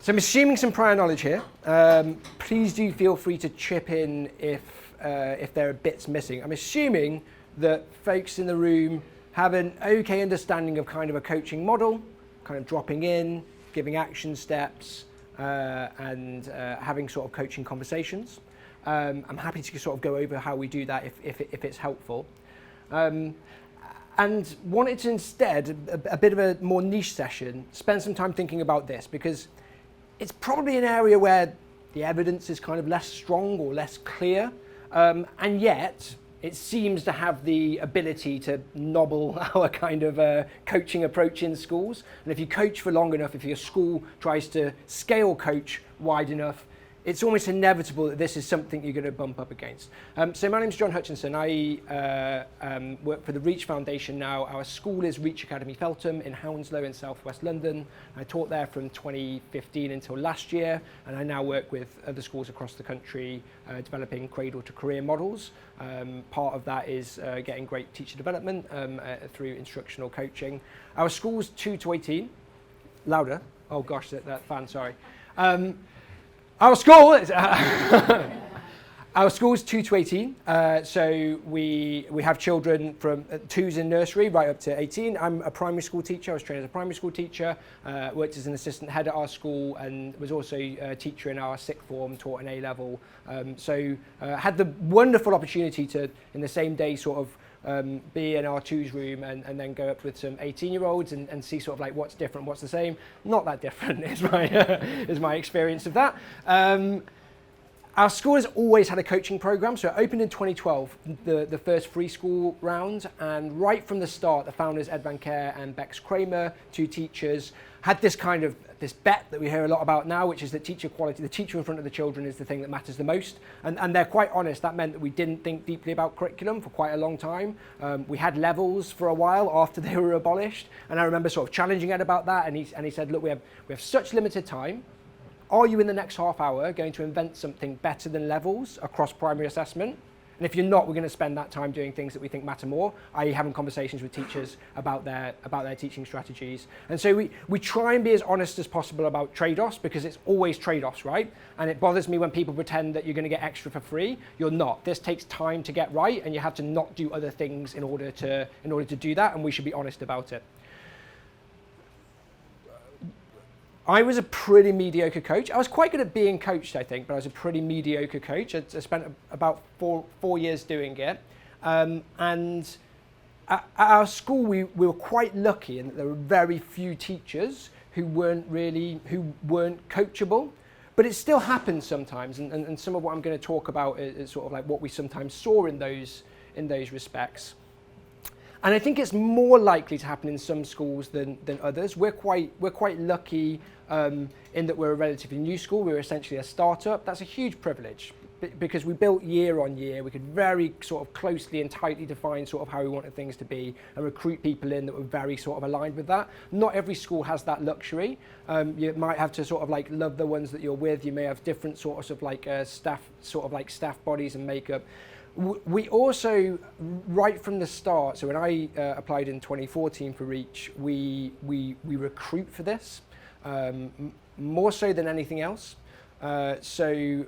So I'm assuming some prior knowledge here. Please do feel free to chip in if there are bits missing. I'm assuming that folks in the room have an okay understanding of kind of a coaching model, kind of dropping in, giving action steps, and having sort of coaching conversations. I'm happy to sort of go over how we do that if it's helpful. And wanted to instead, a bit of a more niche session, spend some time thinking about this, because it's probably an area where the evidence is kind of less strong or less clear, and yet it seems to have the ability to nobble our kind of coaching approach in schools. And if you coach for long enough, if your school tries to scale coach wide enough, it's almost inevitable that this is something you're going to bump up against. So my name's Jon Hutchinson. I work for the Reach Foundation now. Our school is Reach Academy Feltham in Hounslow in southwest London. I taught there from 2015 until last year, and I now work with other schools across the country developing cradle to career models. Part of that is getting great teacher development through instructional coaching. Our school's 2 to 18. Louder. Oh gosh, that fan, sorry. Our school is our school's 2 to 18, so we have children from 2s in nursery right up to 18. I'm a primary school teacher. I was trained as a primary school teacher, worked as an assistant head at our school, and was also a teacher in our sixth form, taught an A-level. So had the wonderful opportunity to, in the same day, sort of be in our 2s room and then go up with some 18-year-olds and see sort of like what's different, what's the same. Not that different is my experience of that. Our school has always had a coaching program, so it opened in 2012, the first free school round, and right from the start, the founders, Ed Van Kare and Bex Kramer, 2 teachers, had this kind of this bet that we hear a lot about now, which is that teacher quality, the teacher in front of the children is the thing that matters the most. And they're quite honest, that meant that we didn't think deeply about curriculum for quite a long time. We had levels for a while after they were abolished, and I remember sort of challenging Ed about that, and he said, look, we have such limited time. Are you in the next half hour going to invent something better than levels across primary assessment? And if you're not, we're going to spend that time doing things that we think matter more, i.e. having conversations with teachers about their teaching strategies. And so we try and be as honest as possible about trade-offs, because it's always trade-offs, right? And it bothers me when people pretend that you're going to get extra for free. You're not. This takes time to get right, and you have to not do other things in order to do that, and we should be honest about it. I was a pretty mediocre coach. I was quite good at being coached, I think, but I was a pretty mediocre coach. I spent about four years doing it. And at our school, we were quite lucky in that there were very few teachers who weren't coachable. But it still happens sometimes, and some of what I'm going to talk about is sort of like what we sometimes saw in those respects. And I think it's more likely to happen in some schools than others. We're quite lucky in that we're a relatively new school. We're essentially a startup. That's a huge privilege because we built year on year. We could very sort of closely and tightly define sort of how we wanted things to be and recruit people in that were very sort of aligned with that. Not every school has that luxury. You might have to sort of like love the ones that you're with. You may have different sorts of like staff bodies and makeup. We also, right from the start, so when I applied in 2014 for Reach, we recruit for this, more so than anything else. When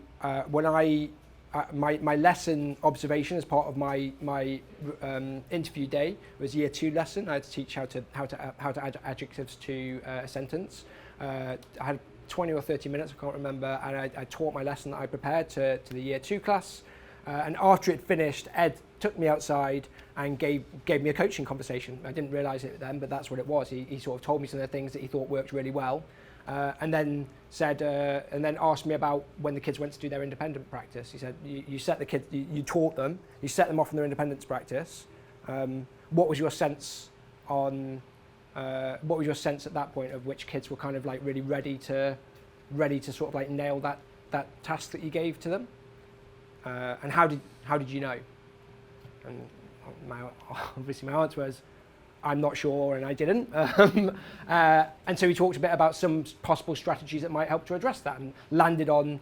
my lesson observation as part of my interview day was year 2 lesson. I had to teach how to add adjectives to a sentence. I had 20 or 30 minutes, I can't remember, and I taught my lesson that I prepared to the year 2 class. And after it finished, Ed took me outside and gave me a coaching conversation. I didn't realise it then, but that's what it was. He sort of told me some of the things that he thought worked really well, and then asked me about when the kids went to do their independent practice. He said, "You set the kids, you taught them, you set them off on their independence practice. What was your sense on? What was your sense at that point of which kids were kind of like really ready to sort of like nail that task that you gave to them?" And how did you know? And obviously my answer was, I'm not sure, and I didn't. And so we talked a bit about some possible strategies that might help to address that, and landed on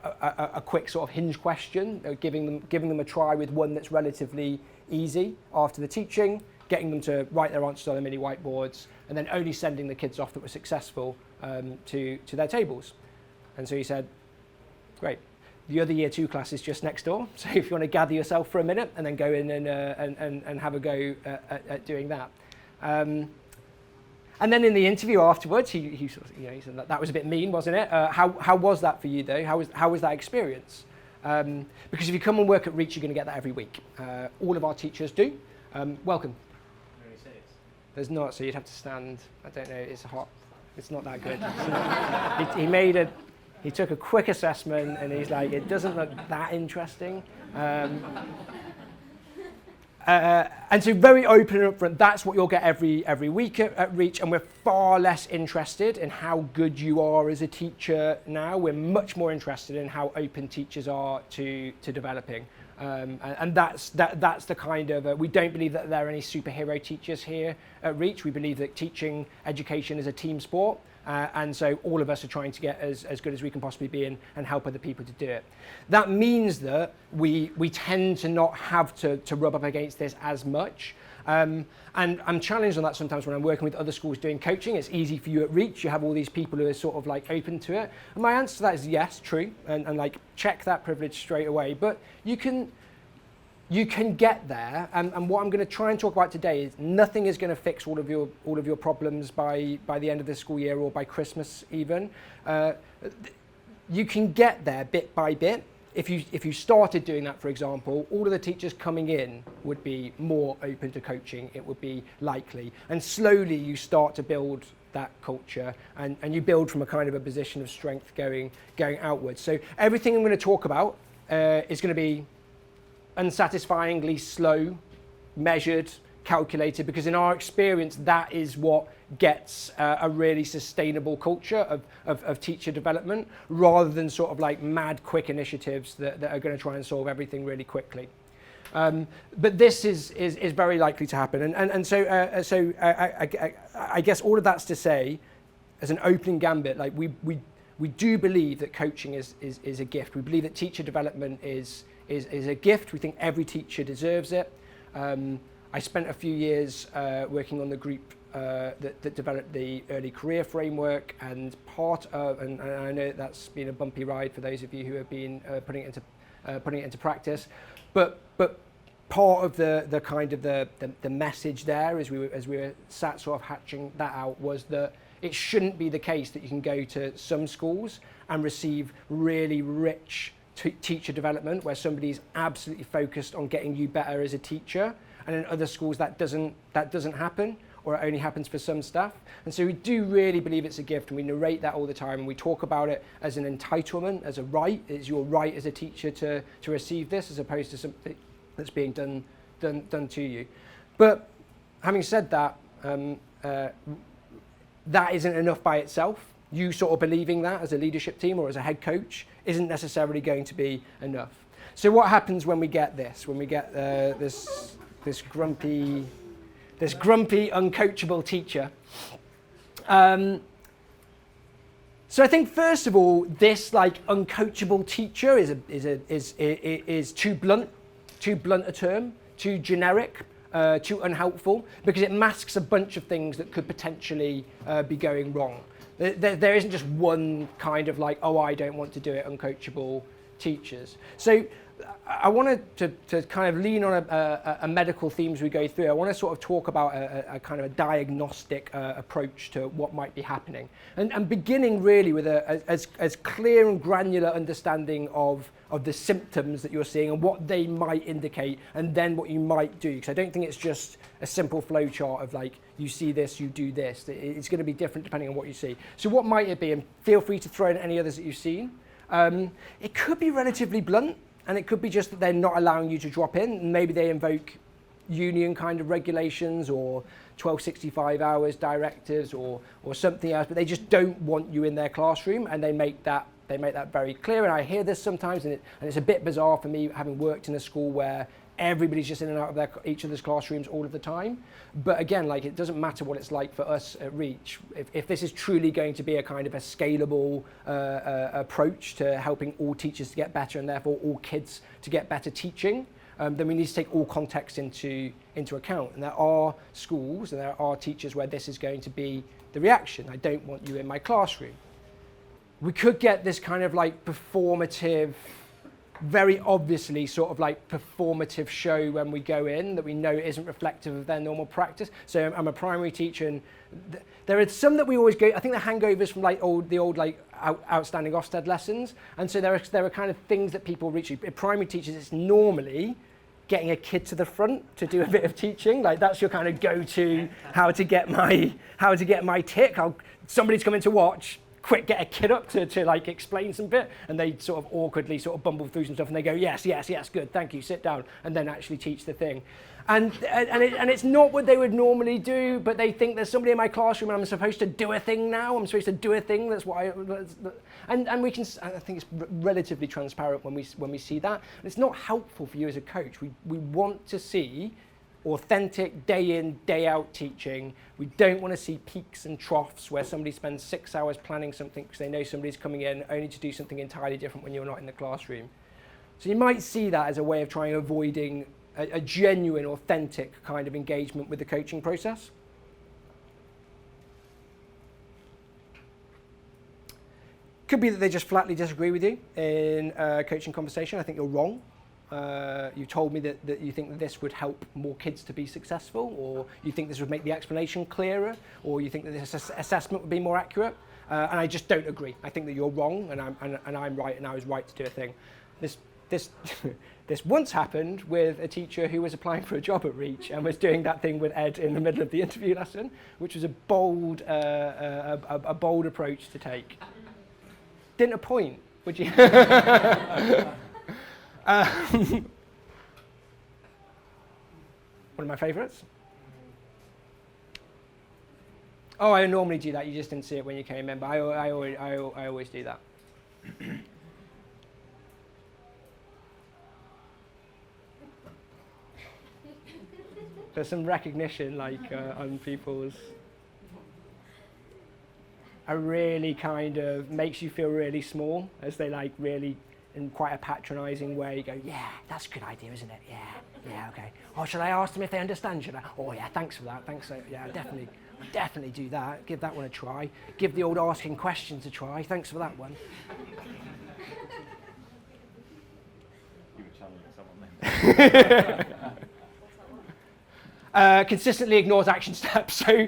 a quick sort of hinge question, giving them a try with one that's relatively easy after the teaching, getting them to write their answers on the mini whiteboards, and then only sending the kids off that were successful to their tables. And so he said, great. The other year 2 class is just next door. So if you want to gather yourself for a minute and then go in and have a go at doing that. And then in the interview afterwards, he sort of, he said that was a bit mean, wasn't it? How was that for you though? How was that experience? Because if you come and work at Reach, you're going to get that every week. All of our teachers do. Welcome. There's not, so you'd have to stand. I don't know. It's hot. It's not that good. He took a quick assessment and he's like, it doesn't look that interesting. And so very open and upfront, that's what you'll get every week at Reach, and we're far less interested in how good you are as a teacher now. We're much more interested in how open teachers are to developing. And that's the kind of, we don't believe that there are any superhero teachers here at Reach. We believe that teaching education is a team sport. And so all of us are trying to get as good as we can possibly be and help other people to do it. That means that we tend to not have to rub up against this as much. And I'm challenged on that sometimes when I'm working with other schools doing coaching. It's easy for you at Reach. You have all these people who are sort of like open to it. And my answer to that is yes, true. And like check that privilege straight away. But you can get there, and what I'm going to try and talk about today is nothing is going to fix all of your problems by the end of the school year or by Christmas even. You can get there bit by bit. If you started doing that, for example, all of the teachers coming in would be more open to coaching. It would be likely, and slowly you start to build that culture, and you build from a kind of a position of strength going outwards. So everything I'm going to talk about is going to be unsatisfyingly slow, measured, calculated, because in our experience that is what gets a really sustainable culture of teacher development, rather than sort of like mad quick initiatives that are going to try and solve everything really quickly. But this is very likely to happen, and so I guess all of that's to say, as an opening gambit, like we do believe that coaching is a gift. We believe that teacher development is a gift. We think every teacher deserves it. I spent a few years working on the group that developed the early career framework, and part of, and I know that's been a bumpy ride for those of you who have been putting it into practice, but part of the kind of the message there as we were sat sort of hatching that out was that it shouldn't be the case that you can go to some schools and receive really rich teacher development where somebody's absolutely focused on getting you better as a teacher, and in other schools that doesn't happen, or it only happens for some staff. And so we do really believe it's a gift, and we narrate that all the time, and we talk about it as an entitlement, as a right. It's your right as a teacher to receive this, as opposed to something that's being done to you. But having said that, that isn't enough by itself. You sort of believing that as a leadership team or as a head coach isn't necessarily going to be enough. So what happens when we get this? When we get this grumpy, uncoachable teacher? So I think first of all, this like uncoachable teacher is too blunt a term, too generic. Too unhelpful, because it masks a bunch of things that could potentially be going wrong. There isn't just one kind of like, oh, I don't want to do it, uncoachable teachers. So I wanted to kind of lean on a medical theme as we go through. I want to sort of talk about a kind of a diagnostic approach to what might be happening, and beginning really with as clear and granular understanding of the symptoms that you're seeing and what they might indicate, and then what you might do. Because I don't think it's just a simple flow chart of like, you see this, you do this. It's going to be different depending on what you see. So what might it be? And feel free to throw in any others that you've seen. It could be relatively blunt, and it could be just that they're not allowing you to drop in. Maybe they invoke union kind of regulations or 1265 hours directives or something else, but they just don't want you in their classroom, and they make that very clear. And I hear this sometimes, and it's a bit bizarre for me, having worked in a school where everybody's just in and out of each other's classrooms all of the time. But again, like, it doesn't matter what it's like for us at Reach. If this is truly going to be a kind of a scalable approach to helping all teachers to get better, and therefore all kids to get better teaching, then we need to take all context into account. And there are schools and there are teachers where this is going to be the reaction. I don't want you in my classroom. We could get this kind of like performative, very obviously sort of like performative show when we go in that we know isn't reflective of their normal practice. So I'm a primary teacher, and there are some that we always go, I think the hangovers from like the old like outstanding Ofsted lessons, and so there are kind of things that people reach. Primary teachers, it's normally getting a kid to the front to do a bit of teaching. Like that's your kind of go-to, how to get my tick. Somebody's coming to watch, quick, get a kid up to like explain some bit, and they sort of awkwardly sort of bumble through some stuff, and they go, yes, good, thank you, sit down, and then actually teach the thing. And it's not what they would normally do, but they think there's somebody in my classroom and I'm supposed to do a thing now. I'm supposed to do a thing. That's what and we can. I think it's relatively transparent when we see that. And it's not helpful for you as a coach. We want to see authentic day in, day out teaching. We don't want to see peaks and troughs where somebody spends 6 hours planning something because they know somebody's coming in only to do something entirely different when you're not in the classroom. So you might see that as a way of trying avoiding a genuine, authentic kind of engagement with the coaching process. Could be that they just flatly disagree with you in a coaching conversation. I think you're wrong. You told me that you think that this would help more kids to be successful, or you think this would make the explanation clearer, or you think that this assessment would be more accurate. And I just don't agree. I think that you're wrong, and I'm right, and I was right to do a thing. This once happened with a teacher who was applying for a job at Reach and was doing that thing with Ed in the middle of the interview lesson, which was a bold approach to take. Didn't appoint, would you? One of my favourites. Oh, I normally do that. You just didn't see it when you came in, but I always do that. There's some recognition, like on people's. A really kind of makes you feel really small as they like really, in quite a patronising way, go, yeah, that's a good idea, isn't it? Yeah, okay. Oh, shall I ask them if they understand? Should I? Oh, yeah, thanks for that. Thanks. Yeah, definitely do that. Give that one a try. Give the old asking questions a try. Thanks for that one. You were channeling someone then. Consistently ignores action steps, so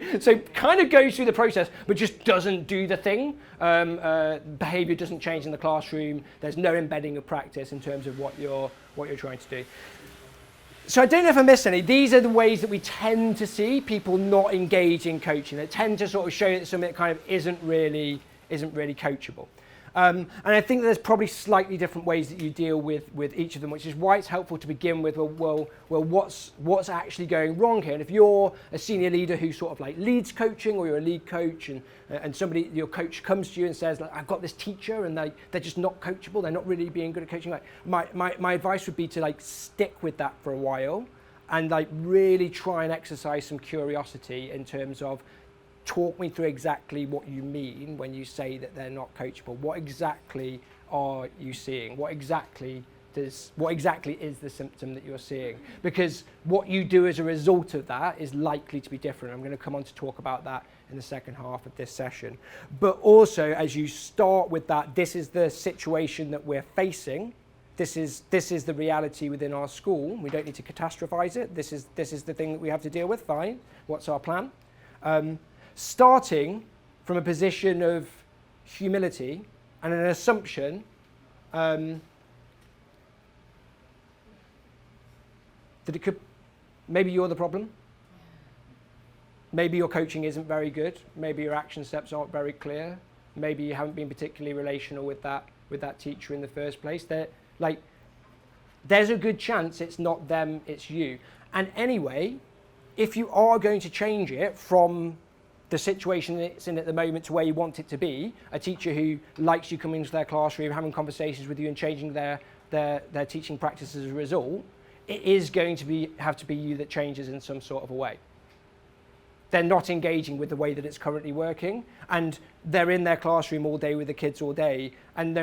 kind of goes through the process but just doesn't do the thing. Behaviour doesn't change in the classroom. There's no embedding of practice in terms of what you're trying to do. So I don't know if I missed any. These are the ways that we tend to see people not engage in coaching. They tend to sort of show that something that kind of isn't really coachable. And I think there's probably slightly different ways that you deal with each of them, which is why it's helpful to begin with, well, what's actually going wrong here? And if you're a senior leader who sort of like leads coaching, or you're a lead coach, and somebody, your coach comes to you and says, like, I've got this teacher and they're just not coachable, they're not really being good at coaching, like my advice would be to like stick with that for a while and like really try and exercise some curiosity in terms of, talk me through exactly what you mean when you say that they're not coachable. What exactly are you seeing? What exactly is the symptom that you're seeing? Because what you do as a result of that is likely to be different. I'm going to come on to talk about that in the second half of this session. But also, as you start with that, this is the situation that we're facing. This is the reality within our school. We don't need to catastrophize it. This is the thing that we have to deal with. Fine. What's our plan? Starting from a position of humility and an assumption that it could, maybe you're the problem, maybe your coaching isn't very good, maybe your action steps aren't very clear, maybe you haven't been particularly relational with that teacher in the first place. There's a good chance it's not them, it's you. And anyway, if you are going to change it from the situation it's in at the moment to where you want it to be, a teacher who likes you coming into their classroom, having conversations with you and changing their teaching practice as a result, it is going to have to be you that changes in some sort of a way. they're not engaging with the way that it's currently working, and they're in their classroom all day with the kids all day, and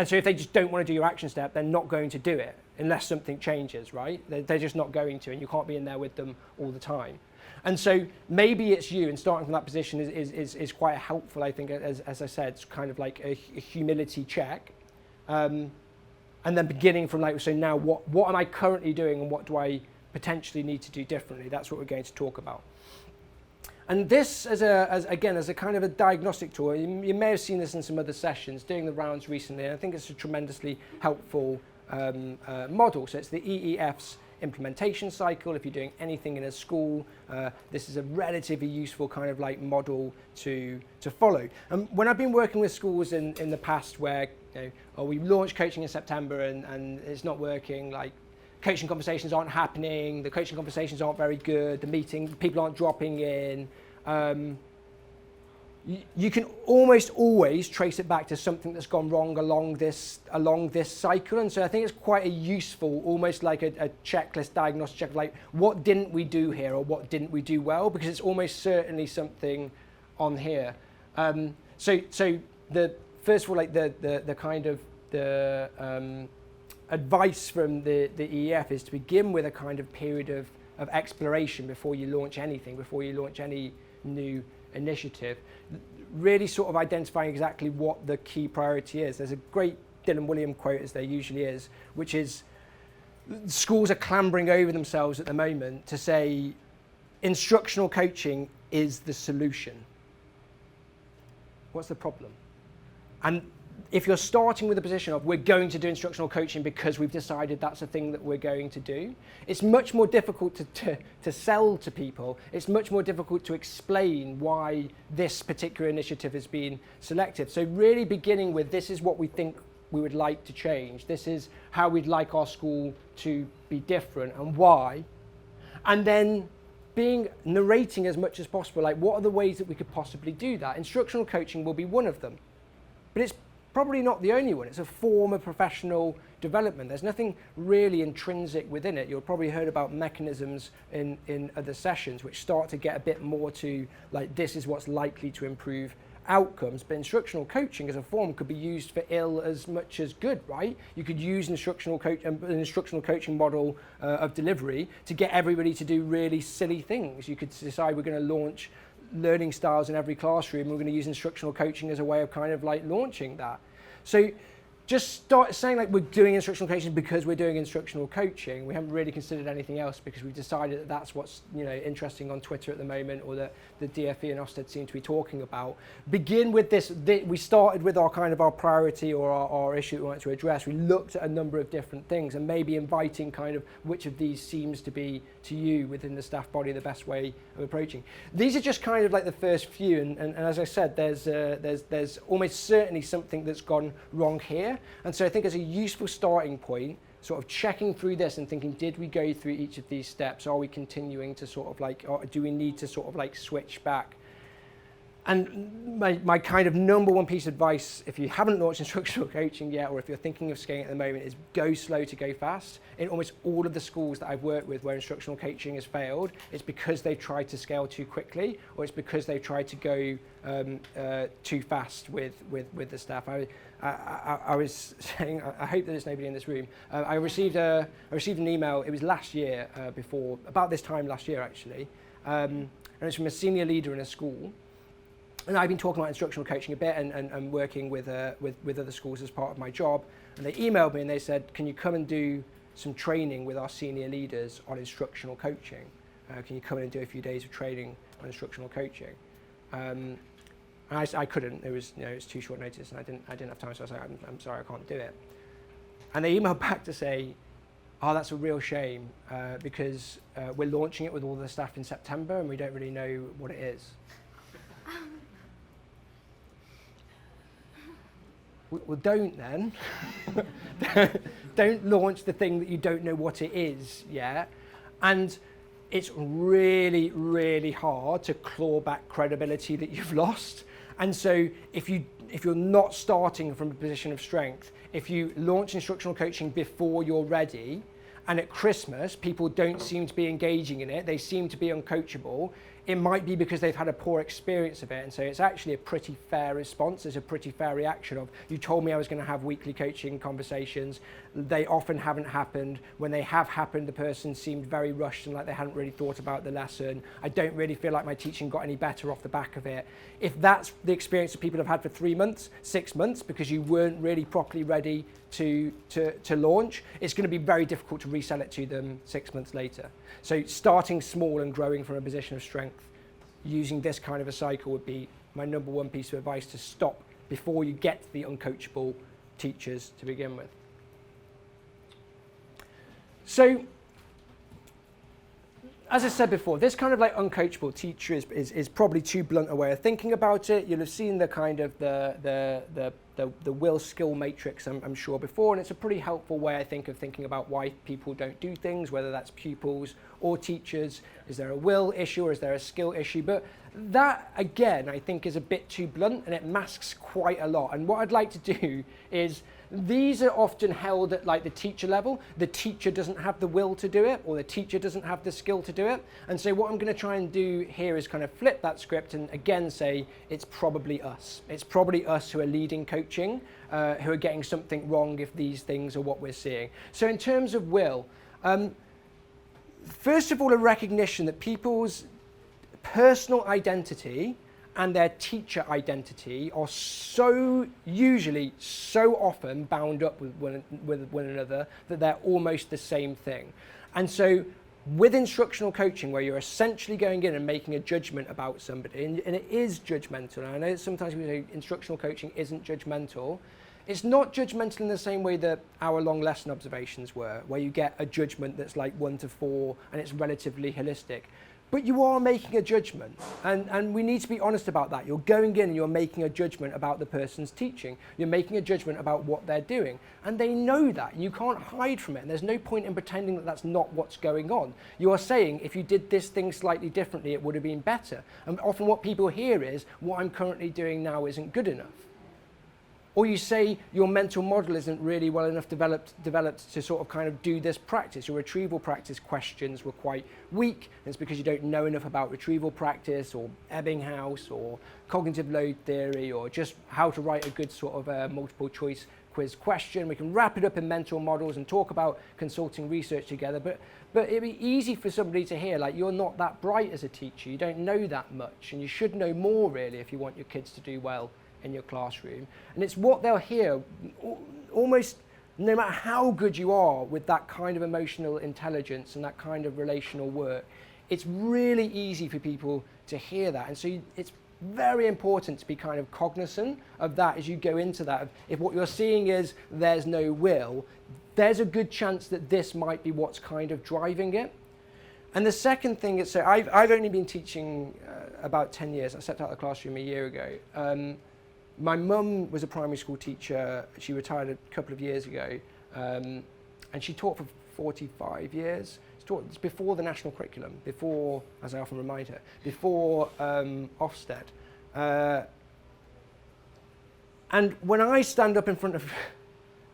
so if they just don't want to do your action step, they're not going to do it unless something changes, right? They're just not going to, and you can't be in there with them all the time. And so maybe it's you, and starting from that position is quite helpful, I think, as I said, it's kind of like a humility check. And then beginning from like, so now what am I currently doing and what do I potentially need to do differently? That's what we're going to talk about. And this, as a kind of a diagnostic tool, you may have seen this in some other sessions, doing the rounds recently, and I think it's a tremendously helpful model. So it's the EEF's implementation cycle. If you're doing anything in a school, this is a relatively useful kind of like model to follow. And when I've been working with schools in the past where, we launched coaching in September and it's not working, like coaching conversations aren't happening, the coaching conversations aren't very good, people aren't dropping in, you can almost always trace it back to something that's gone wrong along this cycle. And so I think it's quite a useful, almost like a checklist, diagnostic check, like what didn't we do here or what didn't we do well, because it's almost certainly something on here. So the first of all, like the kind of the advice from the EEF is to begin with a kind of period of exploration before you launch anything, before you launch any new initiative, really sort of identifying exactly what the key priority is. There's a great Dylan William quote, as there usually is, which is schools are clambering over themselves at the moment to say instructional coaching is the solution. What's the problem? And if you're starting with a position of we're going to do instructional coaching because we've decided that's a thing that we're going to do, it's much more difficult to sell to people. It's much more difficult to explain why this particular initiative has been selected. So really beginning with this is what we think we would like to change. This is how we'd like our school to be different and why. And then narrating as much as possible, like what are the ways that we could possibly do that? Instructional coaching will be one of them. But it's probably not the only one. It's a form of professional development. There's nothing really intrinsic within it. You'll probably heard about mechanisms in other sessions which start to get a bit more to like this is what's likely to improve outcomes. But instructional coaching as a form could be used for ill as much as good, right? You could use an instructional coaching model of delivery to get everybody to do really silly things. You could decide we're going to launch learning styles in every classroom. We're going to use instructional coaching as a way of kind of like launching that. So just start saying like we're doing instructional coaching because we're doing instructional coaching. We haven't really considered anything else because we've decided that that's what's interesting on Twitter at the moment, or that the DFE and Ofsted seem to be talking about. Begin with this. We started with our kind of our priority or our issue we wanted to address. We looked at a number of different things and maybe inviting kind of which of these seems to be to you within the staff body the best way of approaching. These are just kind of like the first few, and as I said, there's almost certainly something that's gone wrong here. And so I think as a useful starting point, sort of checking through this and thinking, did we go through each of these steps? Are we continuing to sort of like, or do we need to sort of like switch back? And my kind of number one piece of advice, if you haven't launched instructional coaching yet, or if you're thinking of scaling at the moment, is go slow to go fast. In almost all of the schools that I've worked with where instructional coaching has failed, it's because they've tried to scale too quickly, or it's because they've tried to go too fast with the staff. I was saying, I hope that there's nobody in this room. I received an email, it was last year, about this time last year actually, and it's from a senior leader in a school. And I've been talking about instructional coaching a bit and working with other schools as part of my job. And they emailed me and they said, can you come and do some training with our senior leaders on instructional coaching? Can you come in and do a few days of training on instructional coaching? And I couldn't. It was it's too short notice, and I didn't have time. So I was like, I'm sorry, I can't do it. And they emailed back to say, oh, that's a real shame because we're launching it with all the staff in September, and we don't really know what it is. Well, don't then. Don't launch the thing that you don't know what it is yet. And it's really, really hard to claw back credibility that you've lost. And so if you're not starting from a position of strength, if you launch instructional coaching before you're ready, and at Christmas people don't seem to be engaging in it, they seem to be uncoachable, it might be because they've had a poor experience of it. And so it's actually a pretty fair response. There's a pretty fair reaction of, you told me I was going to have weekly coaching conversations. They often haven't happened. When they have happened, the person seemed very rushed and like they hadn't really thought about the lesson. I don't really feel like my teaching got any better off the back of it. If that's the experience that people have had for 3 months, 6 months, because you weren't really properly ready to launch, it's going to be very difficult to resell it to them 6 months later. So starting small and growing from a position of strength, using this kind of a cycle would be my number one piece of advice to stop before you get to the uncoachable teachers to begin with. So, as I said before, this kind of like uncoachable teacher is probably too blunt a way of thinking about it. You'll have seen the kind of the will skill matrix, I'm sure, before, and it's a pretty helpful way, I think, of thinking about why people don't do things, whether that's pupils or teachers. Is there a will issue or is there a skill issue? But that, again, I think is a bit too blunt and it masks quite a lot. And what I'd like to do is, these are often held at like the teacher level. The teacher doesn't have the will to do it, or the teacher doesn't have the skill to do it. And so what I'm going to try and do here is kind of flip that script and again say it's probably us. It's probably us who are leading coaching, who are getting something wrong if these things are what we're seeing. So in terms of will, first of all, a recognition that people's personal identity and their teacher identity are usually so often bound up with one another that they're almost the same thing. And so with instructional coaching, where you're essentially going in and making a judgment about somebody, and it is judgmental, and I know sometimes we say instructional coaching isn't judgmental. It's not judgmental in the same way that hour-long lesson observations were, where you get a judgment that's like 1 to 4 and it's relatively holistic. But you are making a judgment, and we need to be honest about that. You're going in and you're making a judgment about the person's teaching. You're making a judgment about what they're doing, and they know that, and you can't hide from it, and there's no point in pretending that that's not what's going on. You are saying, if you did this thing slightly differently, it would have been better. And often what people hear is, what I'm currently doing now isn't good enough. Or you say your mental model isn't really well enough developed to sort of kind of do this practice. Your retrieval practice questions were quite weak. And it's because you don't know enough about retrieval practice or Ebbinghaus or cognitive load theory or just how to write a good sort of multiple choice quiz question. We can wrap it up in mental models and talk about consulting research together. But it'd be easy for somebody to hear, like, you're not that bright as a teacher. You don't know that much. And you should know more, really, if you want your kids to do well in your classroom. And it's what they'll hear almost no matter how good you are with that kind of emotional intelligence and that kind of relational work. It's really easy for people to hear that. And so it's very important to be kind of cognizant of that as you go into that. If what you're seeing is there's no will, there's a good chance that this might be what's kind of driving it. And the second thing is, so I've only been teaching about 10 years. I stepped out of the classroom a year ago. My mum was a primary school teacher. She retired a couple of years ago, and she taught for 45 years. It's before the national curriculum, before, as I often remind her, before Ofsted. And when I stand up in front of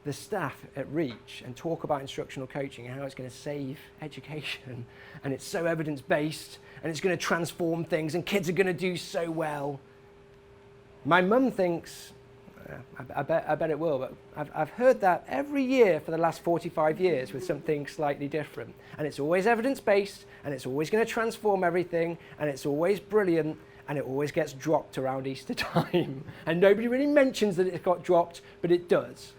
the staff at Reach and talk about instructional coaching and how it's going to save education, and it's so evidence-based, and it's going to transform things, and kids are going to do so well, my mum thinks, I bet it will, but I've heard that every year for the last 45 years with something slightly different. And it's always evidence-based, and it's always going to transform everything, and it's always brilliant, and it always gets dropped around Easter time. And nobody really mentions that it got dropped, but it does.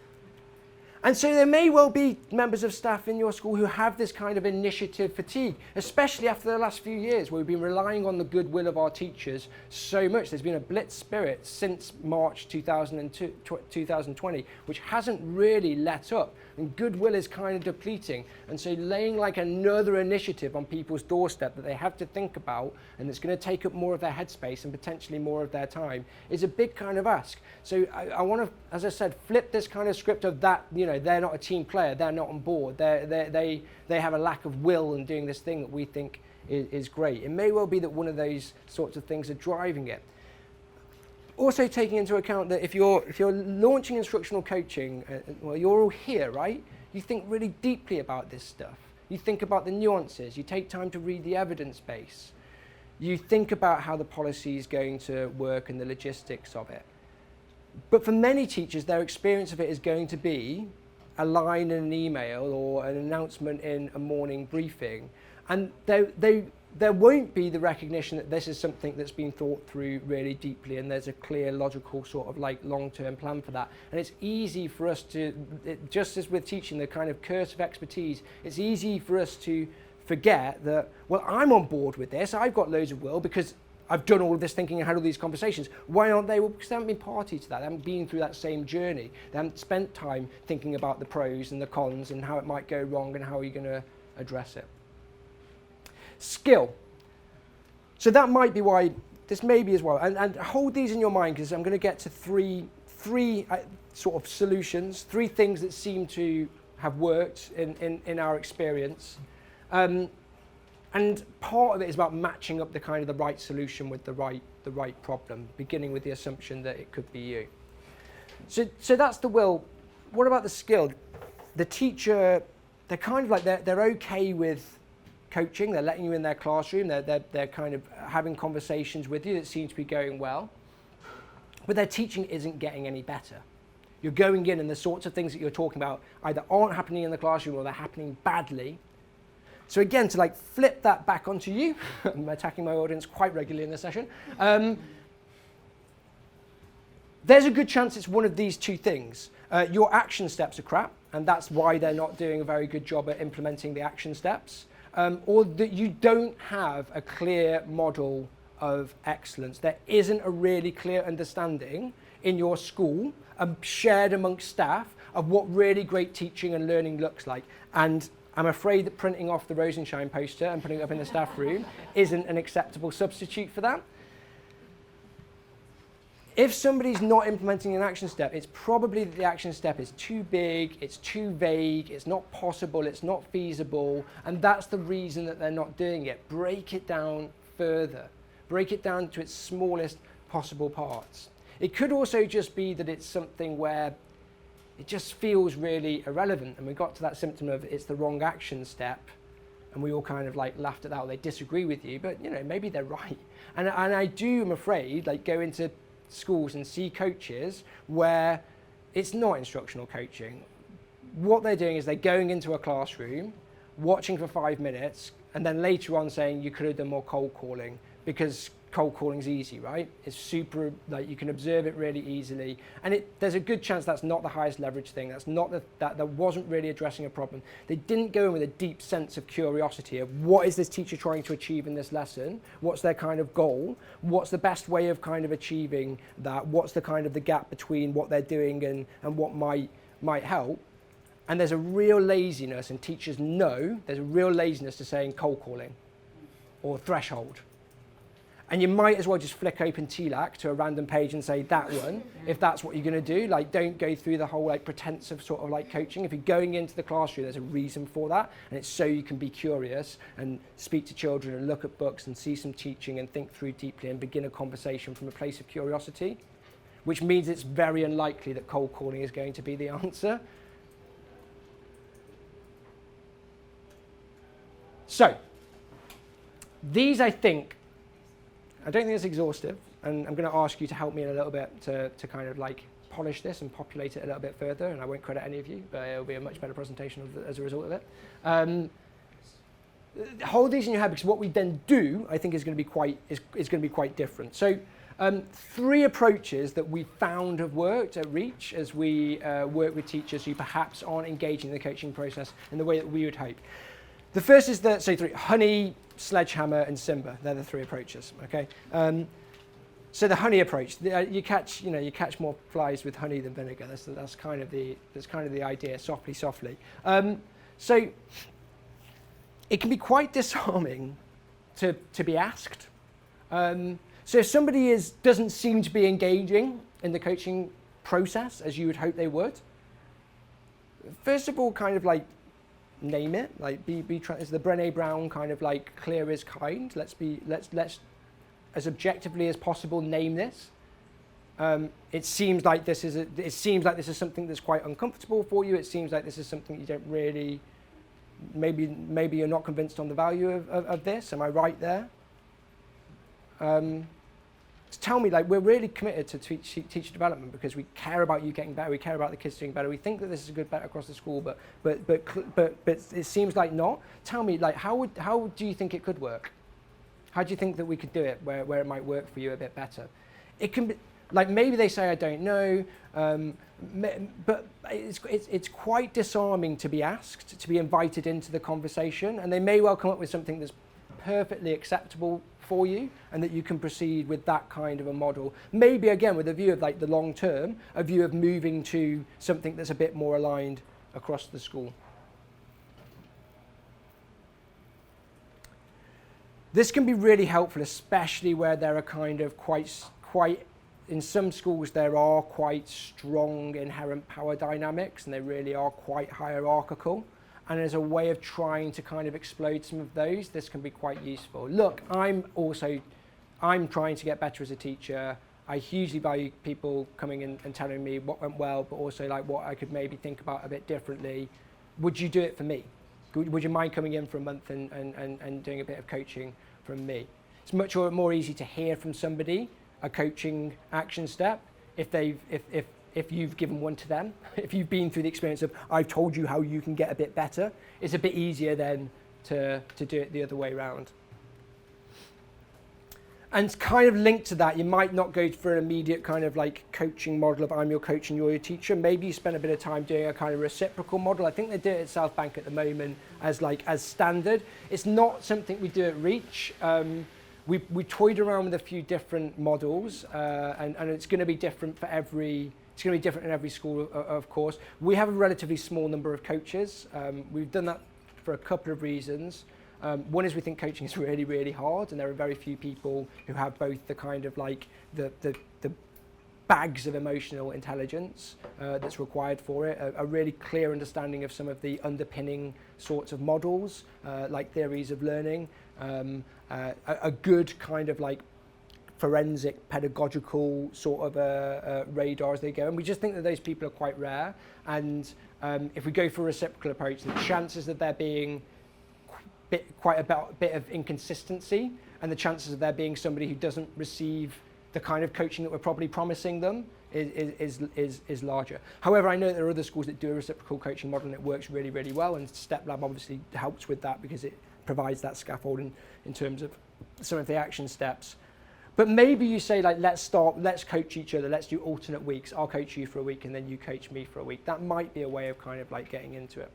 And so there may well be members of staff in your school who have this kind of initiative fatigue, especially after the last few years where we've been relying on the goodwill of our teachers so much. There's been a blitz spirit since March 2020, which hasn't really let up. And goodwill is kind of depleting. And so laying like another initiative on people's doorstep that they have to think about, and it's going to take up more of their headspace and potentially more of their time, is a big kind of ask. So I want to, as I said, flip this kind of script of that, you know, they're not a team player, they're not on board, they have a lack of will in doing this thing that we think is great. It may well be that one of those sorts of things are driving it. Also taking into account that if you're launching instructional coaching, well, you're all here, right? You think really deeply about this stuff. You think about the nuances. You take time to read the evidence base. You think about how the policy is going to work and the logistics of it. But for many teachers, their experience of it is going to be a line in an email or an announcement in a morning briefing. And there won't be the recognition that this is something that's been thought through really deeply and there's a clear, logical sort of like long-term plan for that. And it's easy for us to, just as with teaching, the kind of curse of expertise, it's easy for us to forget that, well, I'm on board with this, I've got loads of will because I've done all of this thinking and had all these conversations. Why aren't they? Well, because they haven't been party to that. They haven't been through that same journey. They haven't spent time thinking about the pros and the cons and how it might go wrong and how are you going to address it. Skill. So that might be why this may be as well. And hold these in your mind because I'm going to get to three sort of solutions, three things that seem to have worked in our experience. And part of it is about matching up the kind of the right solution with the right problem, beginning with the assumption that it could be you. So that's the will. What about the skill? The teacher, they're kind of like they're okay with coaching. They're letting you in their classroom. They're kind of having conversations with you that seem to be going well. But their teaching isn't getting any better. You're going in and the sorts of things that you're talking about either aren't happening in the classroom or they're happening badly. So again, to like flip that back onto you, I'm attacking my audience quite regularly in this session, there's a good chance it's one of these two things. Your action steps are crap, and that's why they're not doing a very good job at implementing the action steps, or that you don't have a clear model of excellence. There isn't a really clear understanding in your school, shared amongst staff, of what really great teaching and learning looks like. And I'm afraid that printing off the Rosenshine poster and putting it up in the staff room isn't an acceptable substitute for that. If somebody's not implementing an action step, it's probably that the action step is too big, it's too vague, it's not possible, it's not feasible, and that's the reason that they're not doing it. Break it down further. Break it down to its smallest possible parts. It could also just be that it's something where it just feels really irrelevant, and we got to that symptom of it's the wrong action step, and we all kind of like laughed at that, or they disagree with you, but you know, maybe they're right. And I do, I'm afraid, like go into schools and see coaches where it's not instructional coaching. What they're doing is they're going into a classroom, watching for 5 minutes, and then later on saying you could have done more cold calling, because cold calling's easy, right? It's super, like you can observe it really easily, and there's a good chance that's not the highest leverage thing. That's not that wasn't really addressing a problem. They didn't go in with a deep sense of curiosity of what is this teacher trying to achieve in this lesson? What's their kind of goal? What's the best way of kind of achieving that? What's the kind of the gap between what they're doing and what might help? And there's a real laziness, and teachers know there's a real laziness to saying cold calling or threshold. And you might as well just flick open TLAC to a random page and say that one, if that's what you're going to do. Like, don't go through the whole like pretensive sort of like coaching. If you're going into the classroom, there's a reason for that, and it's so you can be curious and speak to children and look at books and see some teaching and think through deeply and begin a conversation from a place of curiosity, which means it's very unlikely that cold calling is going to be the answer. So, these I don't think it's exhaustive, and I'm going to ask you to help me in a little bit to kind of like polish this and populate it a little bit further, and I won't credit any of you, but it'll be a much better presentation as a result of it. Hold these in your head, because what we then do, I think, is going to be quite different. So 3 approaches that we found have worked at Reach as we work with teachers who perhaps aren't engaging in the coaching process in the way that we would hope. The first is honey, Sledgehammer, and Simba. They're the 3 approaches. Okay. So the honey approach, you catch more flies with honey than vinegar. That's kind of the idea. Softly. So it can be quite disarming to be asked. So if somebody doesn't seem to be engaging in the coaching process as you would hope they would, first of all, kind of like name it, like it's the Brené Brown kind of like clear is kind. Let's as objectively as possible name this. It seems like this is something that's quite uncomfortable for you. It seems like this is something you don't really, maybe you're not convinced on the value of this. Am I right there? tell me, like, we're really committed to teacher development because we care about you getting better, we care about the kids doing better, we think that this is a good bet across the school, but it seems like not. Tell me, like, how do you think it could work? How do you think that we could do it where it might work for you a bit better? It can be, like, maybe they say, I don't know, but it's quite disarming to be asked, to be invited into the conversation, and they may well come up with something that's perfectly acceptable for you and that you can proceed with that kind of a model. Maybe again with a view of like the long term, a view of moving to something that's a bit more aligned across the school. This can be really helpful, especially where there are kind of quite in some schools there are quite strong inherent power dynamics and they really are quite hierarchical. And as a way of trying to kind of explode some of those, this can be quite useful. Look, I'm trying to get better as a teacher. I hugely value people coming in and telling me what went well, but also like what I could maybe think about a bit differently. Would you do it for me? Would you mind coming in for a month and doing a bit of coaching from me? It's much more easy to hear from somebody a coaching action step if you've given one to them, if you've been through the experience of, I've told you how you can get a bit better, it's a bit easier then to do it the other way around. And kind of linked to that, you might not go for an immediate kind of like coaching model of I'm your coach and you're your teacher. Maybe you spend a bit of time doing a kind of reciprocal model. I think they do it at South Bank at the moment as standard. It's not something we do at Reach. We toyed around with a few different models and it's going to be different for every. It's going to be different in every school, of course. We have a relatively small number of coaches. We've done that for a couple of reasons. One is we think coaching is really, really hard, and there are very few people who have both the kind of like the bags of emotional intelligence that's required for it, a really clear understanding of some of the underpinning sorts of models, like theories of learning, a good kind of like forensic pedagogical sort of radar as they go, and we just think that those people are quite rare, and if we go for a reciprocal approach, the chances of there being quite a bit of inconsistency and the chances of there being somebody who doesn't receive the kind of coaching that we're probably promising them is larger. However, I know there are other schools that do a reciprocal coaching model and it works really, really well, and Steplab obviously helps with that because it provides that scaffolding in terms of some of the action steps. But maybe you say, like, let's coach each other, let's do alternate weeks. I'll coach you for a week and then you coach me for a week. That might be a way of kind of like getting into it.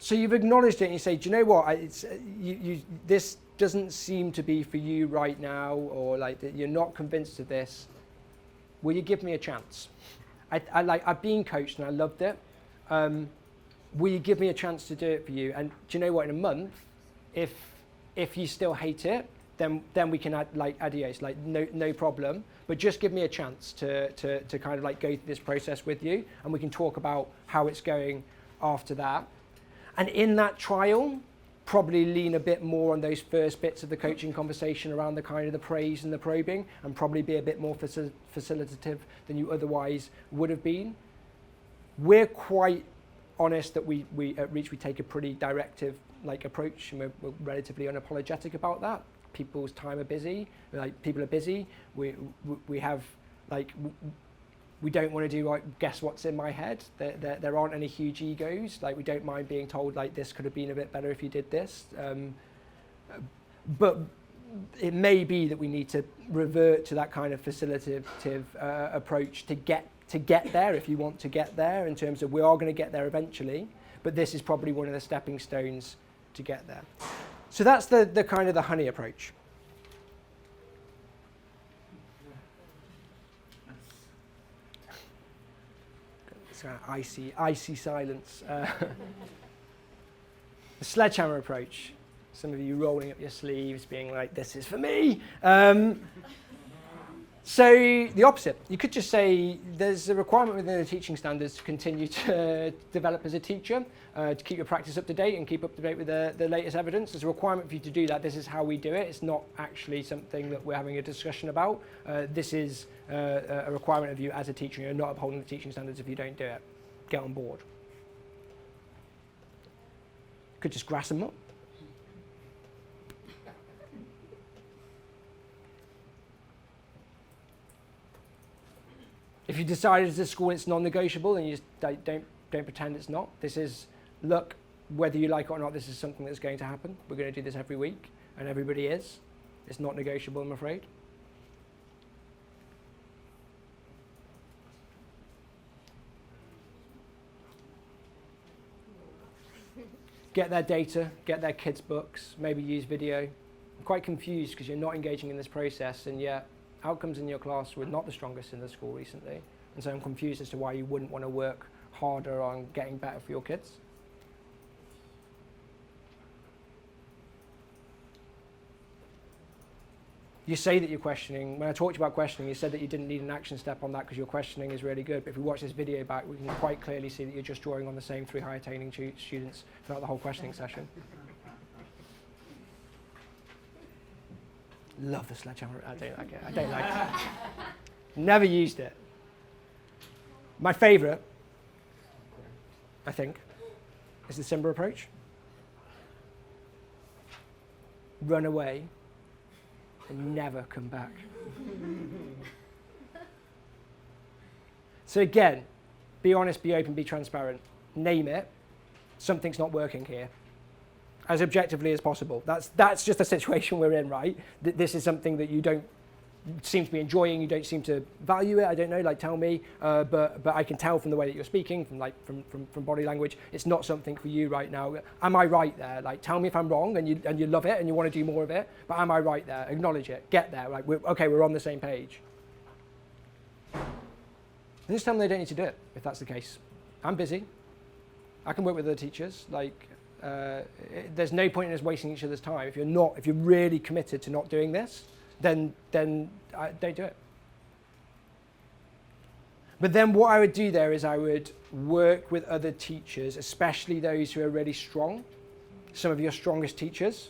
So you've acknowledged it and you say, do you know what, this doesn't seem to be for you right now, or like that you're not convinced of this. Will you give me a chance? I've been coached and I loved it. Will you give me a chance to do it for you? And do you know what? In a month, if you still hate it, then we can adios, like no problem. But just give me a chance to kind of like go through this process with you, and we can talk about how it's going after that. And in that trial, probably lean a bit more on those first bits of the coaching conversation around the kind of the praise and the probing, and probably be a bit more facilitative than you otherwise would have been. We're quite honest that we at Reach, we take a pretty directive like approach, and we're relatively unapologetic about that. People's time are busy, like people are busy. We have like, we don't want to do like guess what's in my head. There aren't any huge egos. Like, we don't mind being told like this could have been a bit better if you did this. But it may be that we need to revert to that kind of facilitative approach to get there, if you want to get there, in terms of we are going to get there eventually, but this is probably one of the stepping stones to get there. So that's the kind of the honey approach. It's kind of icy silence. The sledgehammer approach. Some of you rolling up your sleeves, being like, "This is for me." So the opposite. You could just say there's a requirement within the teaching standards to continue to develop as a teacher, to keep your practice up to date and keep up to date with the latest evidence. There's a requirement for you to do that. This is how we do it. It's not actually something that we're having a discussion about. This is a requirement of you as a teacher. You're not upholding the teaching standards if you don't do it. Get on board. Could just grass them up. If you decided as a school it's non-negotiable, then you just don't pretend it's not. This is, look, whether you like it or not, this is something that's going to happen. We're going to do this every week, and everybody is. It's not negotiable, I'm afraid. Get their data, get their kids' books, maybe use video. I'm quite confused because you're not engaging in this process, and yet outcomes in your class were not the strongest in the school recently, and so I'm confused as to why you wouldn't want to work harder on getting better for your kids. You say that you're questioning. When I talked about questioning, you said that you didn't need an action step on that because your questioning is really good, but if we watch this video back, we can quite clearly see that you're just drawing on the same 3 high-attaining students throughout the whole questioning session. Love the sledgehammer. I don't like it. I don't like it. Never used it. My favourite, I think, is the Simba Approach. Run away and never come back. So again, be honest, be open, be transparent. Name it. Something's not working here. As objectively as possible. That's just the situation we're in, right? This is something that you don't seem to be enjoying, you don't seem to value it, I don't know, like tell me, but I can tell from the way that you're speaking, from body language, it's not something for you right now. Am I right there? Like tell me if I'm wrong and you love it and you want to do more of it, but am I right there? Acknowledge it, get there, like we're on the same page. And just tell them they don't need to do it, if that's the case. I'm busy, I can work with other teachers, there's no point in us wasting each other's time. If you're really committed to not doing this, then don't do it. But then what I would do there is I would work with other teachers, especially those who are really strong, some of your strongest teachers,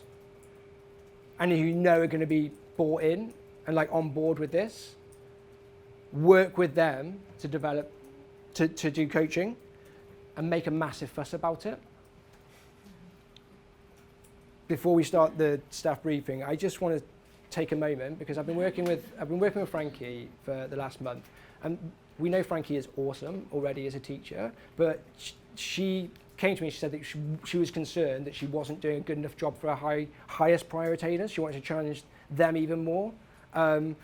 and who you know are going to be bought in and on board with this. Work with them to develop, to do coaching, and make a massive fuss about it. Before we start the staff briefing, I just want to take a moment because I've been working with Frankie for the last month, and we know Frankie is awesome already as a teacher, but she came to me. She said that she was concerned that she wasn't doing a good enough job for her highest prioritors. She wanted to challenge them even more, and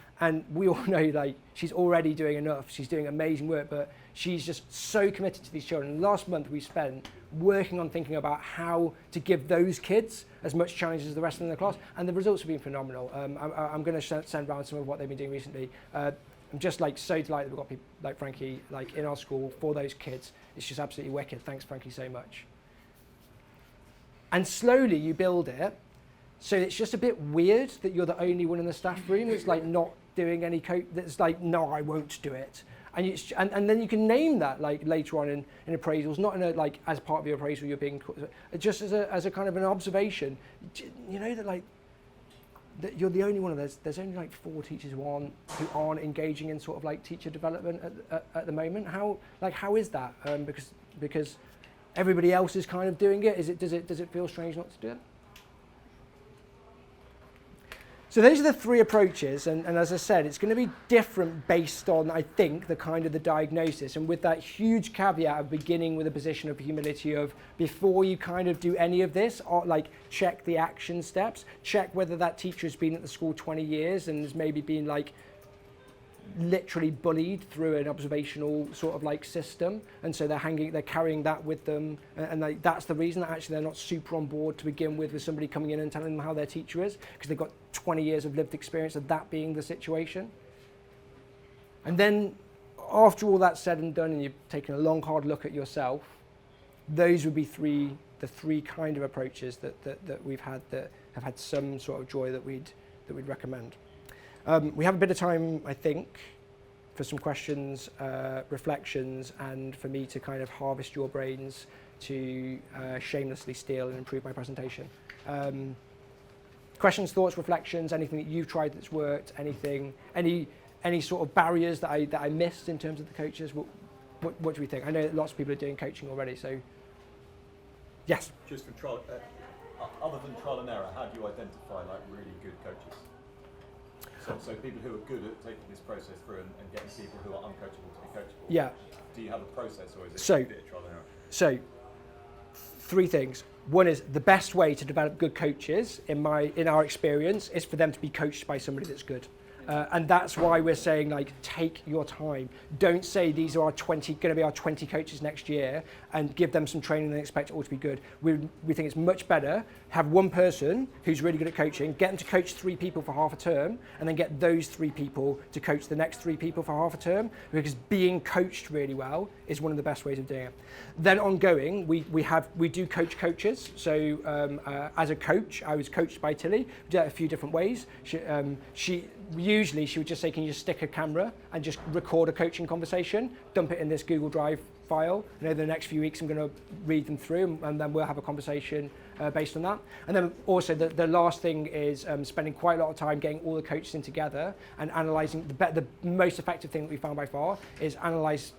we all know she's already doing enough. She's doing amazing work, but she's just so committed to these children. Last month we spent working on thinking about how to give those kids as much challenge as the rest of them in the class, and the results have been phenomenal. I'm going to send around some of what they've been doing recently. I'm just so delighted we've got people like Frankie in our school for those kids. It's just absolutely wicked. Thanks, Frankie, so much. And slowly you build it, so it's just a bit weird that you're the only one in the staff room that's not doing any that's no, I won't do it. And then you can name that later on in appraisals, not in a as part of your appraisal you're being, just as a kind of an observation. You know that that you're the only one of those. There's only 4 teachers who aren't engaging in sort of teacher development at the moment. How is that? Because everybody else is kind of doing it. Does it feel strange not to do it? So those are the 3 approaches, and as I said, it's going to be different based on, I think, the kind of the diagnosis, and with that huge caveat of beginning with a position of humility of before you kind of do any of this, check the action steps, check whether that teacher has been at the school 20 years and has maybe been literally bullied through an observational sort of system, and so they're carrying that with them, and that's the reason that actually they're not super on board to begin with somebody coming in and telling them how their teacher is, because they've got 20 years of lived experience of that being the situation. And then after all that's said and done and you've taken a long hard look at yourself, those would be the three kind of approaches that we've had that have had some sort of joy that we'd recommend. We have a bit of time, I think, for some questions, reflections, and for me to kind of harvest your brains to shamelessly steal and improve my presentation. Questions, thoughts, reflections, anything that you've tried that's worked, any sort of barriers that I missed in terms of the coaches? What do we think? I know that lots of people are doing coaching already, so yes. Just from trial, other than trial and error, how do you identify like really good coaches? So people who are good at taking this process through and getting people who are uncoachable to be coachable. Yeah. Do you have a process, or is it So, a bit of trial and error? So, 3 things. One is the best way to develop good coaches, in our experience, is for them to be coached by somebody that's good. And that's why we're saying, like, take your time. Don't say these are going to be our 20 coaches next year, and give them some training and expect it all to be good. We think it's much better have one person who's really good at coaching, get them to coach 3 people for half a term, and then get those 3 people to coach the next 3 people for half a term, because being coached really well is one of the best ways of doing it. Then ongoing, we do coach coaches. So as a coach, I was coached by Tilly. We did that a few different ways. Usually she would just say, can you just stick a camera and just record a coaching conversation, dump it in this Google Drive file, and over the next few weeks I'm going to read them through, and then we'll have a conversation based on that. And then also the last thing is spending quite a lot of time getting all the coaches in together and analysing. The most effective thing that we found by far is analyse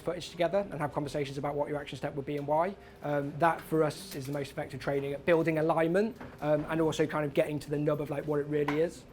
footage together and have conversations about what your action step would be and why. That for us is the most effective training at building alignment, and also kind of getting to the nub of like what it really is.